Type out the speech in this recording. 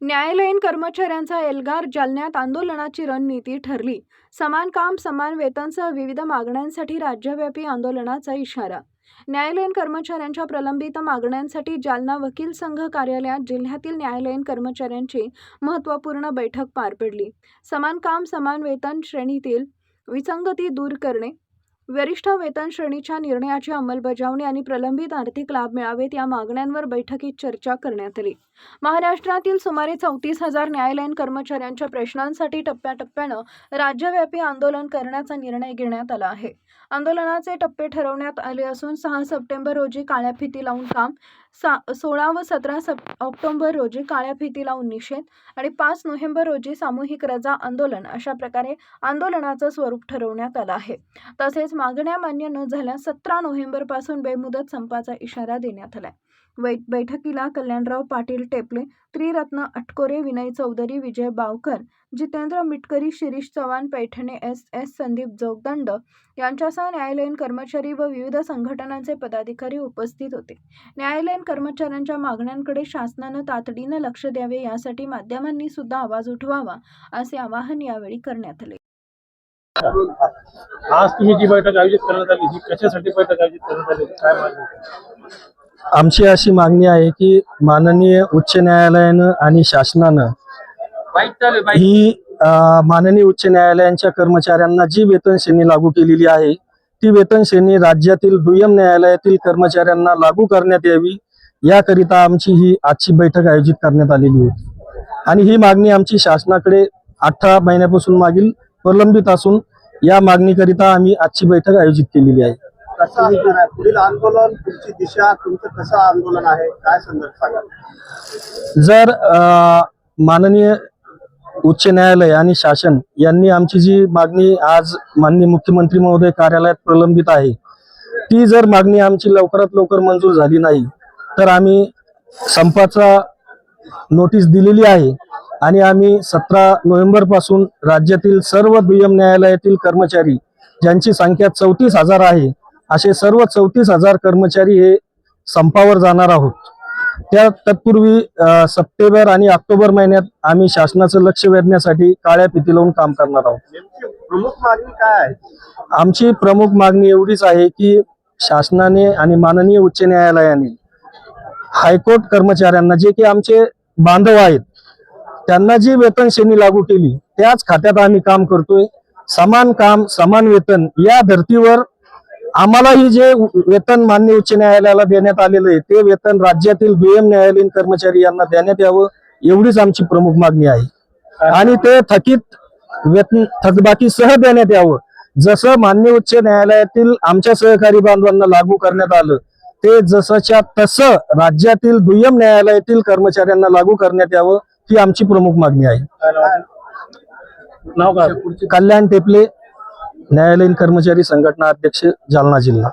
न्यायालयीन कर्मचाऱ्यांचा एल्गार जालन्यात आंदोलनाची रणनीती ठरली। समान काम समान वेतनसह विविध मागण्यांसाठी राज्यव्यापी आंदोलनाचा इशारा। न्यायालयीन कर्मचाऱ्यांच्या प्रलंबित मागण्यांसाठी जालना वकील संघ कार्यालयात जिल्ह्यातील न्यायालयीन कर्मचाऱ्यांची महत्त्वपूर्ण बैठक पार पडली। समान काम समान वेतन श्रेणीतील विसंगती दूर करणे, वरिष्ठ वेतन श्रेणीच्या निर्णयाची अंमलबजावणी आणि प्रलंबित आर्थिक लाभ मिळावेत या मागण्यांवर बैठकीत चर्चा करण्यात आली। महाराष्ट्रातील सुमारे 34,000 न्यायालयीन कर्मचाऱ्यांच्या प्रश्नांसाठी टप्प्याटप्प्यानं राज्यव्यापी आंदोलन करण्याचा निर्णय घेण्यात आला आहे। आंदोलनाचे टप्पे ठरवण्यात आले असून 6 सप्टेंबर रोजी काळ्या फिती लावून काम, 16 व 17 ऑक्टोबर रोजी काळ्या फिती लावून निषेध आणि 5 नोव्हेंबर रोजी सामूहिक रजा आंदोलन अशा प्रकारे आंदोलनाचं स्वरूप ठरवण्यात आलं आहे। तसेच मागण्या मान्य न झाल्यास 17 नोव्हेंबर पासून बेमुदत संपाचा इशारा देण्यात आलाय। बैठकीला कल्याणराव पाटील टेपले, त्रिरत्न अटकोरे, विनय चौधरी, विजय बावकर, जितेंद्र मिटकरी, शिरीष चव्हाण, पैठणे एस संदीप जोगदंड यांच्यासह न्यायालयीन कर्मचारी व विविध संघटनांचे पदाधिकारी उपस्थित होते। न्यायालयीन कर्मचाऱ्यांच्या मागण्यांकडे शासनानं तातडीनं लक्ष द्यावे यासाठी माध्यमांनी सुद्धा आवाज उठवावा असे आवाहन यावेळी करण्यात आले। आज तुम्ही जी बैठक आयोजित करण्यात आली, कशासाठी बैठक आयोजित करण्यात आली, काय मागणी? आमची अशी मागणी आहे की माननीय उच्च न्यायालयानं आणि शासनानं ही माननीय उच्च न्यायालयांच्या कर्मचाऱ्यांना जी वेतन श्रेणी लागू केलेली आहे ती वेतन श्रेणी राज्यातील दुय्यम न्यायालयातील कर्मचाऱ्यांना लागू करण्यात यावी, याकरिता आमची ही आजची बैठक आयोजित करण्यात आलेली होती। आणि ही मागणी आमची शासनाकडे 18 महिन्यापासून मागील प्रलंबित असून या मागणीकरिता आम्ही आजची बैठक आयोजित केलेली आहे। पुढील आंदोलन, पुढची दिशा, तुमचं कसं आंदोलन आहे, काय संदर्भ सांगा? जर माननीय उच्च न्यायालय आणि शासन यांनी आमची जी मागणी आज माननीय मुख्यमंत्री महोदय कार्यालयात प्रलंबित आहे ती जर मागणी आमची लवकरात लवकर मंजूर झाली नाही तर आम्ही संपाचा नोटीस दिलेली आहे आणि आम्ही 17 नोव्हेंबर पासून राज्यातील सर्व दुय्यम न्यायालयातील कर्मचारी ज्यांची संख्या 34,000 आहे असे सर्व 34,000 कर्मचारी हे संपावर जाणार आहोत। त्या तत्पूर्वी सप्टेंबर आणि ऑक्टोबर महिन्यात आम्ही शासनाचं लक्ष वेधण्यासाठी काळ्या फिती लावून काम करणार आहोत। प्रमुख मागणी काय आहे? आमची प्रमुख मागणी एवढीच आहे की शासनाने आणि माननीय उच्च न्यायालयाने हायकोर्ट कर्मचाऱ्यांना जे की आमचे बांधव आहेत त्यांना जी वेतन श्रेणी लागू केली त्याच खात्यात आम्ही काम करतोय। समान काम समान वेतन या धर्तीवर आम्हालाही जे वेतन मान्य उच्च न्यायालयाला देण्यात आलेलं आहे ते वेतन राज्यातील दुय्यम न्यायालयीन कर्मचारी यांना देण्यात यावं एवढीच आमची प्रमुख मागणी आहे। आणि ते थकीत वेतन थकबाकी सह देण्यात यावं, जसं मान्य उच्च न्यायालयातील आमच्या सहकारी बांधवांना लागू करण्यात आलं ते जसंच्या तसं राज्यातील दुय्यम न्यायालयातील कर्मचाऱ्यांना लागू करण्यात यावं ही आमची प्रमुख मागणी आहे। नाव काय? कल्याण टेपले, न्यायालयीन कर्मचारी संघटना अध्यक्ष, जालना जिल्हा।